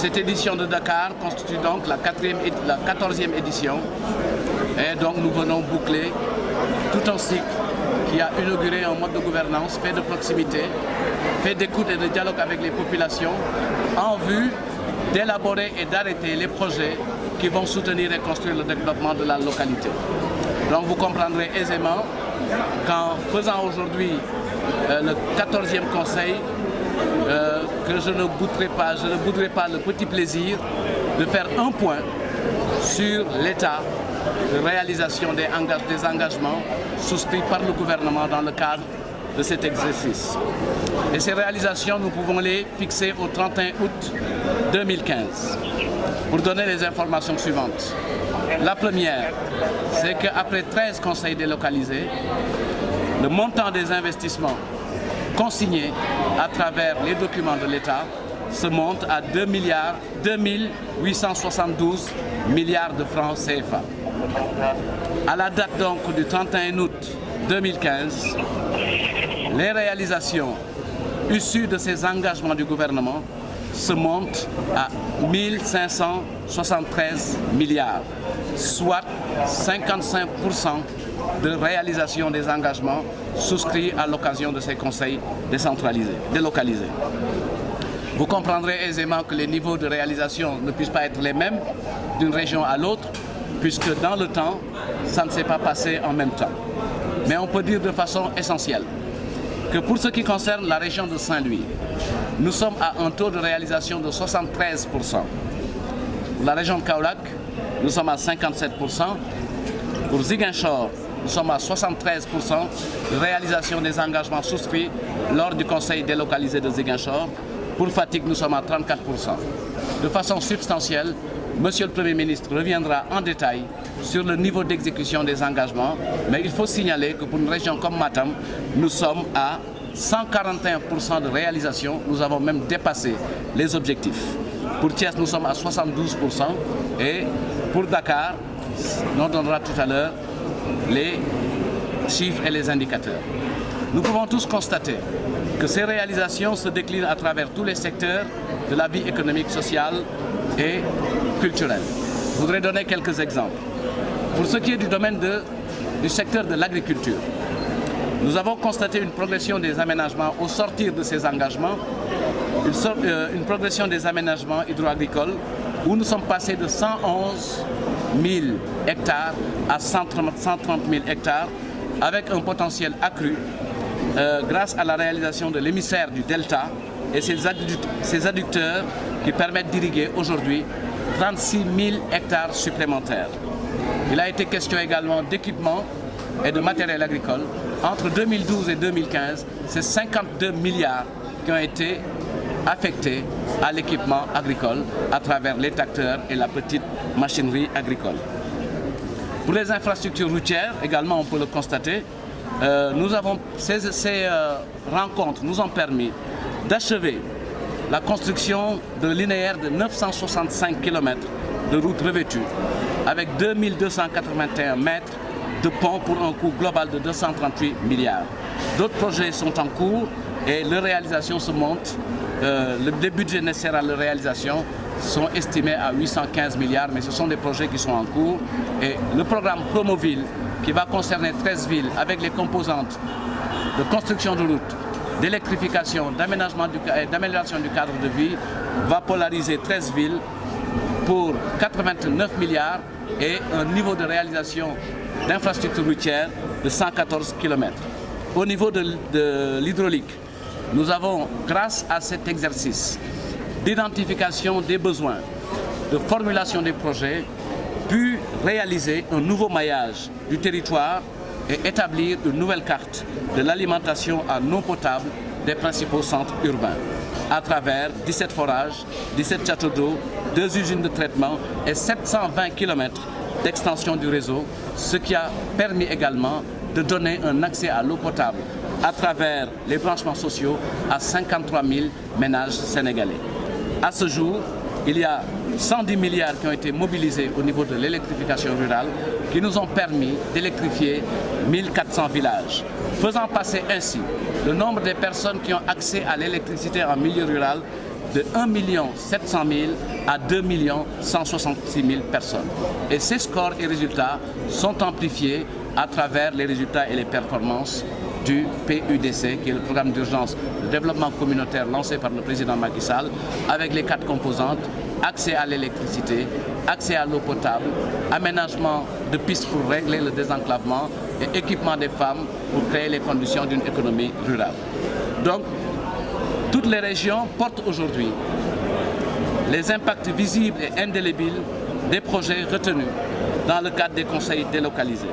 Cette édition de Dakar constitue donc la 14e édition. Et donc nous venons boucler tout un cycle qui a inauguré un mode de gouvernance fait de proximité, fait d'écoute et de dialogue avec les populations en vue d'élaborer et d'arrêter les projets qui vont soutenir et construire le développement de la localité. Donc vous comprendrez aisément qu'en faisant aujourd'hui le 14e conseil, que je ne bouderai pas le petit plaisir de faire un point sur l'état de réalisation des engagements souscrits par le gouvernement dans le cadre de cet exercice. Et ces réalisations, nous pouvons les fixer au 31 août 2015 pour donner les informations suivantes. La première, c'est qu'après 13 conseils délocalisés, le montant des investissements consignés à travers les documents de l'État se monte à 2 872 milliards de francs CFA. À la date donc du 31 août 2015, les réalisations issues de ces engagements du gouvernement se montent à 1573 milliards, soit 55% de réalisation des engagements souscrits à l'occasion de ces conseils délocalisés. Vous comprendrez aisément que les niveaux de réalisation ne puissent pas être les mêmes d'une région à l'autre, puisque dans le temps, ça ne s'est pas passé en même temps. Mais on peut dire de façon essentielle que pour ce qui concerne la région de Saint-Louis, nous sommes à un taux de réalisation de 73%. Pour la région de Kaolack, nous sommes à 57%. Pour Ziguinchor, nous sommes à 73% de réalisation des engagements souscrits lors du conseil délocalisé de Ziguinchor. Pour Fatick, nous sommes à 34%. De façon substantielle, Monsieur le Premier ministre reviendra en détail sur le niveau d'exécution des engagements, mais il faut signaler que pour une région comme Matam, nous sommes à 141% de réalisation. Nous avons même dépassé les objectifs. Pour Thiès, nous sommes à 72% et pour Dakar, on donnera tout à l'heure les chiffres et les indicateurs. Nous pouvons tous constater que ces réalisations se déclinent à travers tous les secteurs de la vie économique, sociale et culturelle. Je voudrais donner quelques exemples. Pour ce qui est du domaine du secteur de l'agriculture, nous avons constaté une progression des aménagements au sortir de ces engagements, une progression des aménagements hydro-agricoles où nous sommes passés de 111 000 hectares à 130 000 hectares avec un potentiel accru grâce à la réalisation de l'émissaire du delta et ses adducteurs qui permettent d'irriguer aujourd'hui 36 000 hectares supplémentaires. Il a été question également d'équipement et de matériel agricole. Entre 2012 et 2015, c'est 52 milliards qui ont été affectés à l'équipement agricole à travers les tracteurs et la petite machinerie agricole. Pour les infrastructures routières, également on peut le constater, ces rencontres nous ont permis d'achever la construction de linéaires de 965 km de routes revêtues avec 2281 mètres de pont pour un coût global de 238 milliards. D'autres projets sont en cours et leur réalisation se monte. Les budgets nécessaires à leur réalisation sont estimés à 815 milliards, mais ce sont des projets qui sont en cours. Et le programme Promoville, qui va concerner 13 villes avec les composantes de construction de routes, d'électrification, d'amélioration du cadre de vie, va polariser 13 villes pour 89 milliards et un niveau de réalisation d'infrastructures routières de 114 km. Au niveau de l'hydraulique, nous avons, grâce à cet exercice d'identification des besoins, de formulation des projets, pu réaliser un nouveau maillage du territoire et établir une nouvelle carte de l'alimentation en eau potable des principaux centres urbains à travers 17 forages, 17 châteaux d'eau, 2 usines de traitement et 720 km d'extension du réseau, ce qui a permis également de donner un accès à l'eau potable à travers les branchements sociaux à 53 000 ménages sénégalais. À ce jour, il y a 110 milliards qui ont été mobilisés au niveau de l'électrification rurale qui nous ont permis d'électrifier 1400 villages, faisant passer ainsi le nombre de personnes qui ont accès à l'électricité en milieu rural de 1 700 000 à 2 166 000 personnes. Et ces scores et résultats sont amplifiés à travers les résultats et les performances du PUDC, qui est le programme d'urgence de développement communautaire lancé par le président Macky Sall, avec les 4 composantes: accès à l'électricité, accès à l'eau potable, aménagement de pistes pour régler le désenclavement et équipement des femmes pour créer les conditions d'une économie rurale. Donc, toutes les régions portent aujourd'hui les impacts visibles et indélébiles des projets retenus dans le cadre des conseils délocalisés.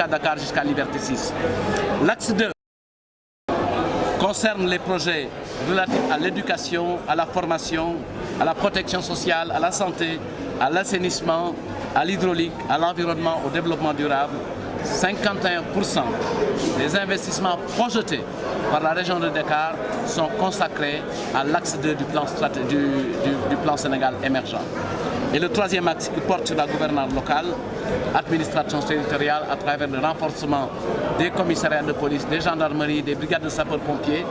jusqu'à Dakar, jusqu'à Liberté 6. L'axe 2 concerne les projets relatifs à l'éducation, à la formation, à la protection sociale, à la santé, à l'assainissement, à l'hydraulique, à l'environnement, au développement durable. 51% des investissements projetés par la région de Dakar sont consacrés à l'axe 2 du plan Sénégal émergent. Et le troisième axe qui porte sur la gouvernance locale, administration territoriale à travers le renforcement des commissariats de police, des gendarmeries, des brigades de sapeurs-pompiers,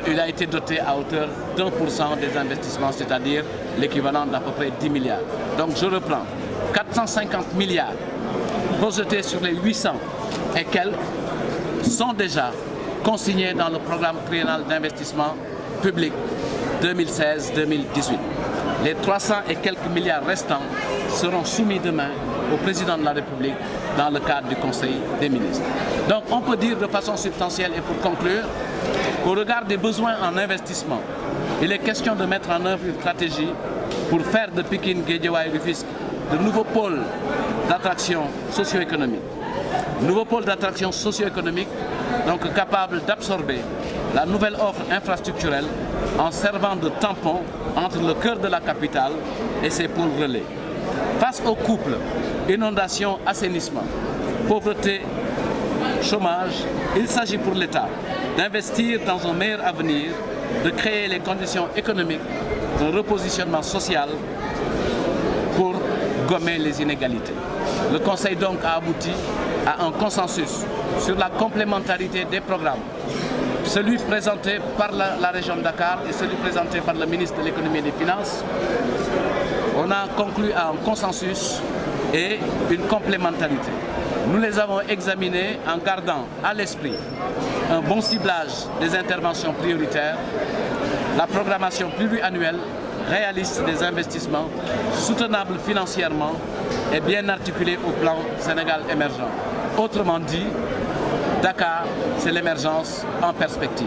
il a été doté à hauteur d'1% des investissements, c'est-à-dire l'équivalent d'à peu près 10 milliards. Donc je reprends, 450 milliards projetés sur les 800 et quelques sont déjà consignés dans le programme triennal d'investissement public 2016-2018. Les 300 et quelques milliards restants seront soumis demain au président de la République dans le cadre du Conseil des ministres. Donc on peut dire de façon substantielle et pour conclure qu'au regard des besoins en investissement, il est question de mettre en œuvre une stratégie pour faire de Pikine, Guédiawaye et Rufisque de nouveaux pôles d'attraction socio-économique. Nouveaux pôles d'attraction socio-économique donc capables d'absorber la nouvelle offre infrastructurelle en servant de tampon entre le cœur de la capitale et ses pôles relais. Face aux couples inondation, assainissement, pauvreté, chômage, il s'agit pour l'État d'investir dans un meilleur avenir, de créer les conditions économiques d'un repositionnement social pour gommer les inégalités. Le Conseil donc a abouti à un consensus sur la complémentarité des programmes, celui présenté par la région de Dakar et celui présenté par le ministre de l'économie et des finances. On a conclu à un consensus et une complémentarité. Nous les avons examinés en gardant à l'esprit un bon ciblage des interventions prioritaires, la programmation pluriannuelle réaliste des investissements, soutenable financièrement et bien articulée au plan Sénégal émergent. Autrement dit, Dakar, c'est l'émergence en perspective.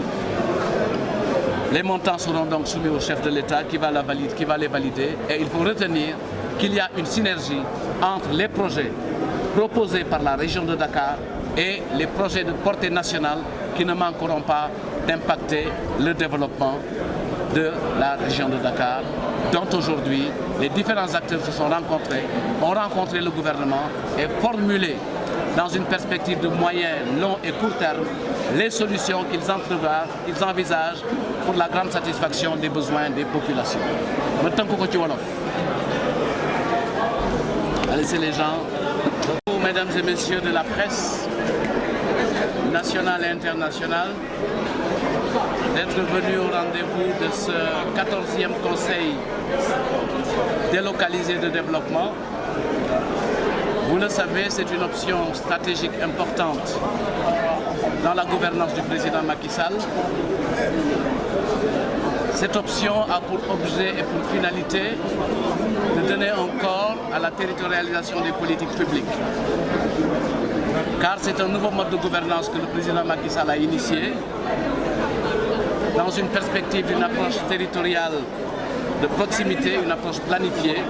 Les montants seront donc soumis au chef de l'État qui va les valider et il faut retenir qu'il y a une synergie entre les projets proposés par la région de Dakar et les projets de portée nationale qui ne manqueront pas d'impacter le développement de la région de Dakar, dont aujourd'hui les différents acteurs se sont rencontrés, ont rencontré le gouvernement et formulé dans une perspective de moyen, long et court terme les solutions qu'ils envisagent pour la grande satisfaction des besoins des populations. Laissez les gens. Mesdames et messieurs de la presse nationale et internationale, d'être venus au rendez-vous de ce 14e Conseil délocalisé de développement. Vous le savez, c'est une option stratégique importante dans la gouvernance du président Macky Sall. Cette option a pour objet et pour finalité de donner un corps à la territorialisation des politiques publiques. Car c'est un nouveau mode de gouvernance que le président Macky Sall a initié dans une perspective d'une approche territoriale de proximité, une approche planifiée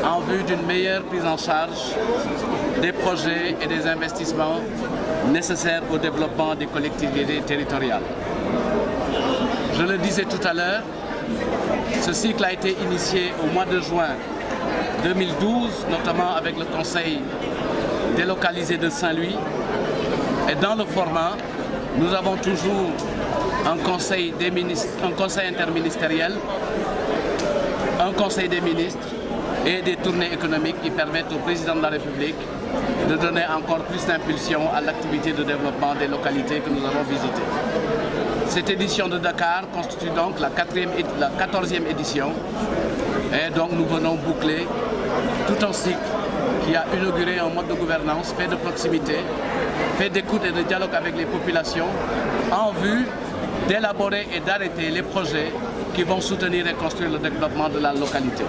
en vue d'une meilleure prise en charge des projets et des investissements nécessaires au développement des collectivités territoriales. Je le disais tout à l'heure, ce cycle a été initié au mois de juin 2012, notamment avec le Conseil délocalisé de Saint-Louis. Et dans le format, nous avons toujours un conseil interministériel, un conseil des ministres et des tournées économiques qui permettent au président de la République de donner encore plus d'impulsion à l'activité de développement des localités que nous avons visitées. Cette édition de Dakar constitue donc la 14e édition et donc nous venons boucler tout un cycle qui a inauguré un mode de gouvernance fait de proximité, fait d'écoute et de dialogue avec les populations en vue d'élaborer et d'arrêter les projets qui vont soutenir et construire le développement de la localité.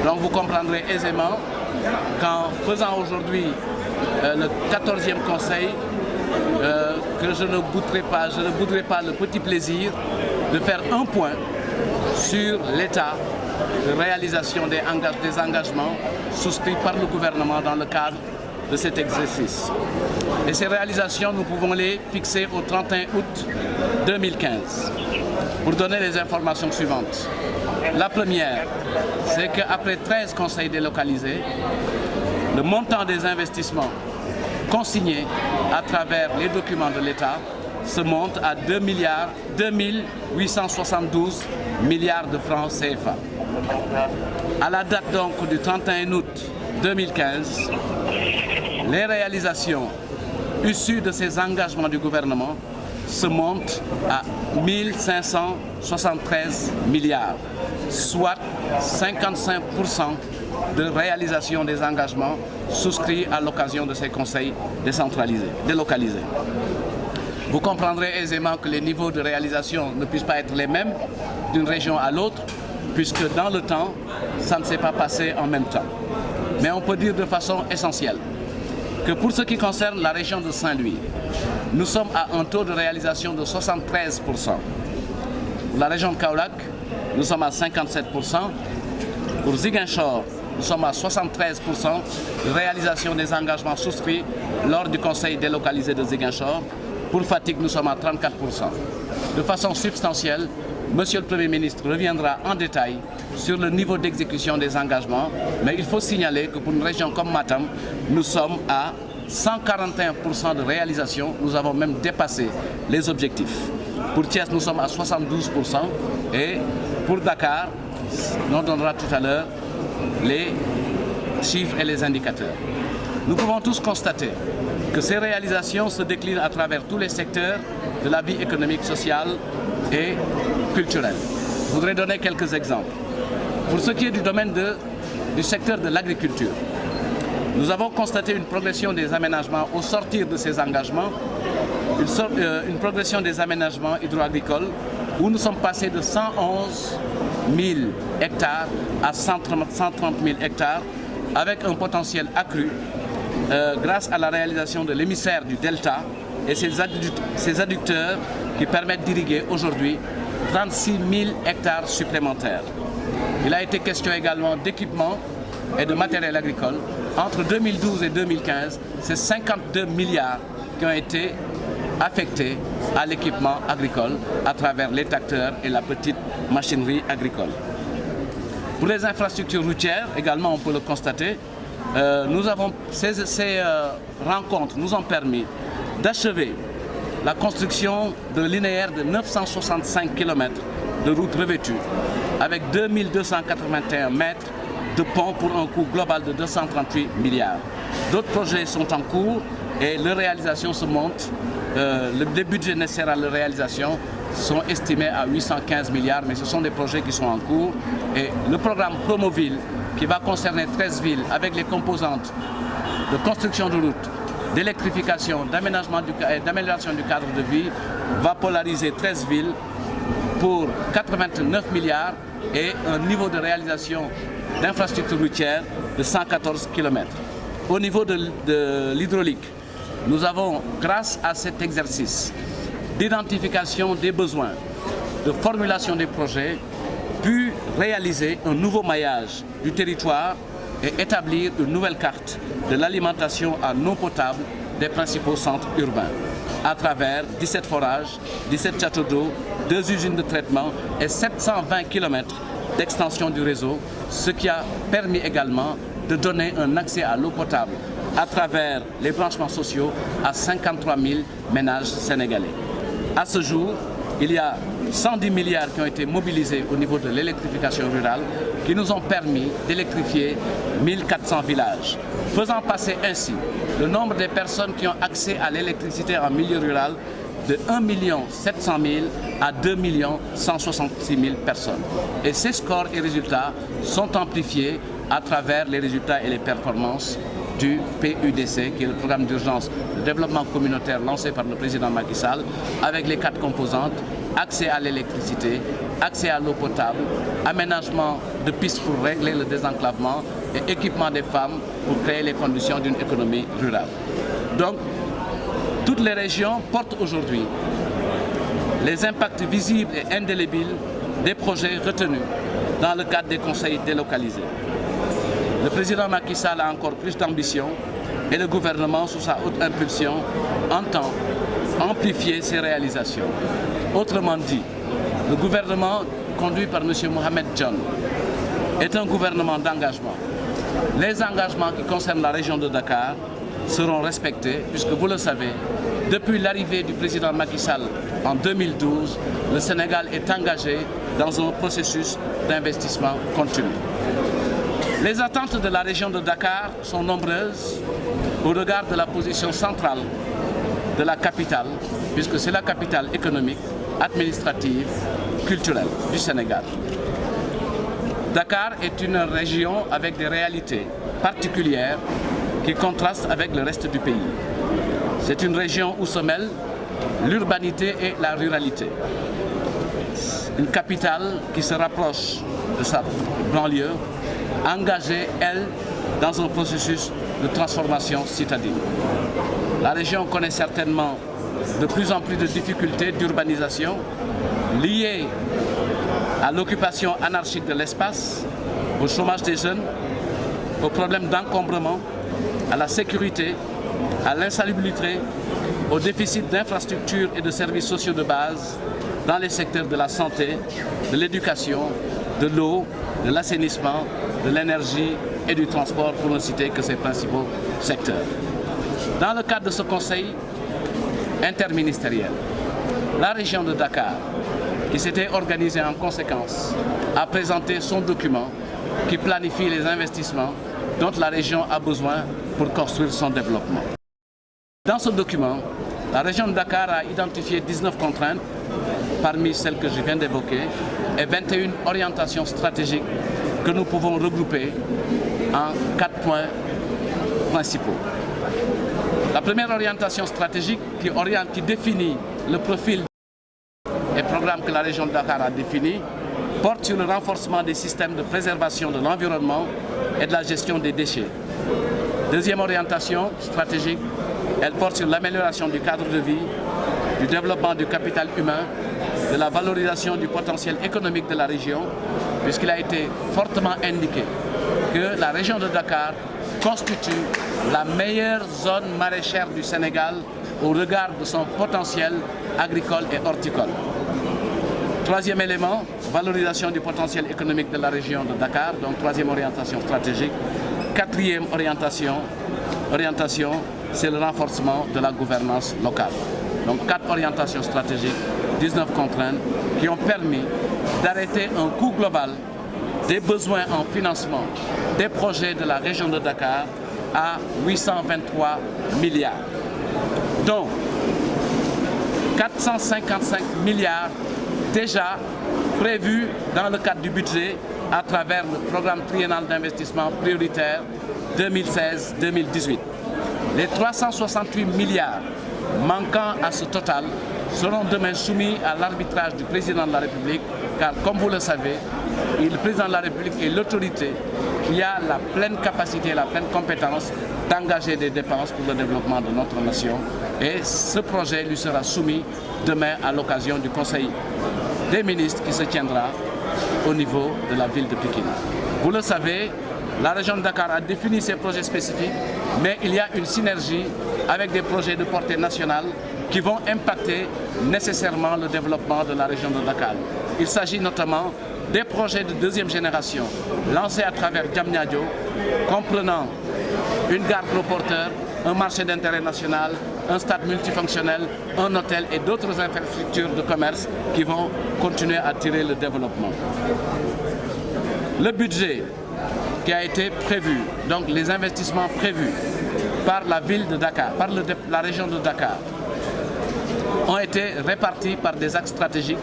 Donc vous comprendrez aisément qu'en faisant aujourd'hui le 14e conseil, que je ne bouderai pas le petit plaisir de faire un point sur l'état de réalisation des engagements souscrits par le gouvernement dans le cadre de cet exercice. Et ces réalisations, nous pouvons les fixer au 31 août 2015 pour donner les informations suivantes. La première, c'est qu'après 13 conseils délocalisés, le montant des investissements consignés à travers les documents de l'État se monte à 2 872 milliards de francs CFA. À la date donc du 31 août 2015, les réalisations issues de ces engagements du gouvernement se montent à 1573 milliards, soit 55% de réalisation des engagements souscrits à l'occasion de ces conseils délocalisés. Vous comprendrez aisément que les niveaux de réalisation ne puissent pas être les mêmes d'une région à l'autre, puisque dans le temps, ça ne s'est pas passé en même temps. Mais on peut dire de façon essentielle que pour ce qui concerne la région de Saint-Louis, nous sommes à un taux de réalisation de 73%. Pour la région de Kaolack, nous sommes à 57%. Pour Ziguinchor, nous sommes à 73% de réalisation des engagements souscrits lors du conseil délocalisé de Ziguinchor. Pour Fatick, nous sommes à 34%. De façon substantielle, Monsieur le Premier ministre reviendra en détail sur le niveau d'exécution des engagements, mais il faut signaler que pour une région comme Matam, nous sommes à 141% de réalisation. Nous avons même dépassé les objectifs. Pour Thiès, nous sommes à 72% et pour Dakar, on donnera tout à l'heure les chiffres et les indicateurs. Nous pouvons tous constater que ces réalisations se déclinent à travers tous les secteurs de la vie économique, sociale et culturelle. Je voudrais donner quelques exemples. Pour ce qui est du domaine du secteur de l'agriculture, nous avons constaté une progression des aménagements au sortir de ces engagements, une progression des aménagements hydro-agricoles où nous sommes passés de 111 000 hectares à 130 000 hectares avec un potentiel accru grâce à la réalisation de l'émissaire du Delta et ses adducteurs qui permettent d'irriguer aujourd'hui 36 000 hectares supplémentaires. Il a été question également d'équipement et de matériel agricole. Entre 2012 et 2015, c'est 52 milliards qui ont été affectés à l'équipement agricole à travers les tracteurs et la petite machinerie agricole. Pour les infrastructures routières, également on peut le constater, ces rencontres nous ont permis d'achever la construction de linéaires de 965 km de routes revêtues avec 2281 mètres de pont pour un coût global de 238 milliards. D'autres projets sont en cours et leur réalisation se monte. Les budgets nécessaires à leur réalisation sont estimés à 815 milliards, mais ce sont des projets qui sont en cours. Et le programme Promoville, qui va concerner 13 villes avec les composantes de construction de routes, d'électrification, d'amélioration du cadre de vie, va polariser 13 villes pour 89 milliards et un niveau de réalisation d'infrastructures routières de 114 km. Au niveau de l'hydraulique, nous avons, grâce à cet exercice d'identification des besoins, de formulation des projets, pu réaliser un nouveau maillage du territoire et établir une nouvelle carte de l'alimentation en eau potable des principaux centres urbains à travers 17 forages, 17 châteaux d'eau, 2 usines de traitement et 720 km d'extension du réseau, ce qui a permis également de donner un accès à l'eau potable à travers les branchements sociaux à 53 000 ménages sénégalais. À ce jour, il y a 110 milliards qui ont été mobilisés au niveau de l'électrification rurale qui nous ont permis d'électrifier 1400 villages, faisant passer ainsi le nombre de personnes qui ont accès à l'électricité en milieu rural de 1 700 000 à 2 166 000 personnes. Et ces scores et résultats sont amplifiés à travers les résultats et les performances du PUDC, qui est le programme d'urgence de développement communautaire lancé par le président Macky Sall, avec les 4 composantes: accès à l'électricité, accès à l'eau potable, aménagement de pistes pour régler le désenclavement et équipement des femmes pour créer les conditions d'une économie rurale. Donc, toutes les régions portent aujourd'hui les impacts visibles et indélébiles des projets retenus dans le cadre des conseils délocalisés. Le président Macky Sall a encore plus d'ambition et le gouvernement, sous sa haute impulsion, entend amplifier ses réalisations. Autrement dit, le gouvernement conduit par M. Mohamed Dionne est un gouvernement d'engagement. Les engagements qui concernent la région de Dakar seront respectés puisque vous le savez, depuis l'arrivée du président Macky Sall en 2012, le Sénégal est engagé dans un processus d'investissement continu. Les attentes de la région de Dakar sont nombreuses au regard de la position centrale de la capitale, puisque c'est la capitale économique, administrative, culturelle du Sénégal. Dakar est une région avec des réalités particulières qui contrastent avec le reste du pays. C'est une région où se mêlent l'urbanité et la ruralité. Une capitale qui se rapproche de sa banlieue, engagée, elle, dans un processus de transformation citadine. La région connaît certainement de plus en plus de difficultés d'urbanisation liées à l'occupation anarchique de l'espace, au chômage des jeunes, aux problèmes d'encombrement, à la sécurité, à l'insalubrité, au déficit d'infrastructures et de services sociaux de base dans les secteurs de la santé, de l'éducation, de l'eau, de l'assainissement, de l'énergie et du transport, pour ne citer que ces principaux secteurs. Dans le cadre de ce conseil interministériel, la région de Dakar, qui s'était organisée en conséquence, a présenté son document qui planifie les investissements dont la région a besoin pour construire son développement. Dans ce document, la région de Dakar a identifié 19 contraintes, parmi celles que je viens d'évoquer, et 21 orientations stratégiques que nous pouvons regrouper en 4 points principaux. La première orientation stratégique qui définit le profil et programme que la région de Dakar a défini porte sur le renforcement des systèmes de préservation de l'environnement et de la gestion des déchets. Deuxième orientation stratégique, elle porte sur l'amélioration du cadre de vie, du développement du capital humain, de la valorisation du potentiel économique de la région, puisqu'il a été fortement indiqué que la région de Dakar constitue la meilleure zone maraîchère du Sénégal au regard de son potentiel agricole et horticole. Troisième élément, valorisation du potentiel économique de la région de Dakar, donc troisième orientation stratégique. Quatrième orientation, c'est le renforcement de la gouvernance locale. Donc 4 orientations stratégiques, 19 contraintes qui ont permis d'arrêter un coût global des besoins en financement des projets de la région de Dakar à 823 milliards, dont 455 milliards déjà prévus dans le cadre du budget à travers le programme triennal d'investissement prioritaire 2016-2018. Les 368 milliards manquant à ce total seront demain soumis à l'arbitrage du président de la République, car comme vous le savez, le président de la République est l'autorité qui a la pleine capacité, la pleine compétence d'engager des dépenses pour le développement de notre nation. Et ce projet lui sera soumis demain à l'occasion du Conseil des ministres qui se tiendra au niveau de la ville de Pikine. Vous le savez, la région de Dakar a défini ses projets spécifiques, mais il y a une synergie avec des projets de portée nationale qui vont impacter nécessairement le développement de la région de Dakar. Il s'agit notamment des projets de deuxième génération lancés à travers Diamniadio, comprenant une gare pro-porteur, un marché d'intérêt national, un stade multifonctionnel, un hôtel et d'autres infrastructures de commerce qui vont continuer à tirer le développement. Le budget qui a été prévu, donc les investissements prévus par la ville de Dakar, par la région de Dakar, ont été répartis par des axes stratégiques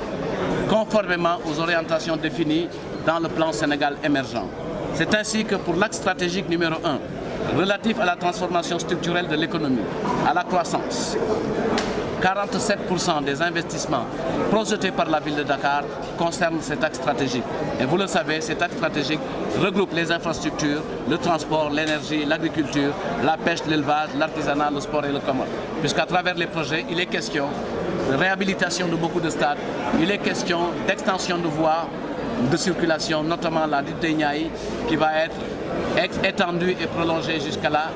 conformément aux orientations définies dans le plan Sénégal émergent. C'est ainsi que pour l'axe stratégique numéro 1, relatif à la transformation structurelle de l'économie, à la croissance, 47% des investissements projetés par la ville de Dakar concernent cet axe stratégique. Et vous le savez, cet axe stratégique regroupe les infrastructures, le transport, l'énergie, l'agriculture, la pêche, l'élevage, l'artisanat, le sport et le commerce. Puisqu'à travers les projets, il est question de réhabilitation de beaucoup de stades, il est question d'extension de voies de circulation, notamment la route de Niaï, qui va être étendue et prolongée jusqu'à là